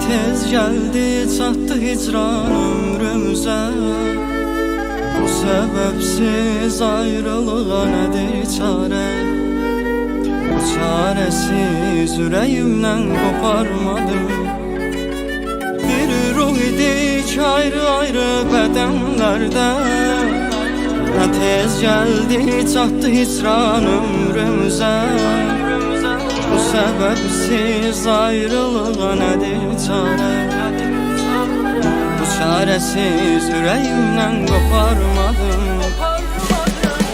tez geldi çattı hicran ömrümüze. Bu sebepsiz ayrılığa nedir çare? Bu çaresiz yüreğimden koparmadım. Bir ruh idik ayrı ayrı bedenlerde. Ne tez geldi çattı hicran ömrümüze. Bu sebepsiz ayrılığa nedir çare? Bu çaresiz yüreğimden koparmadım.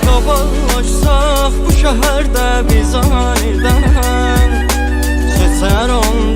Kaballaşsak bu şehirde biz aniden, geçer onlar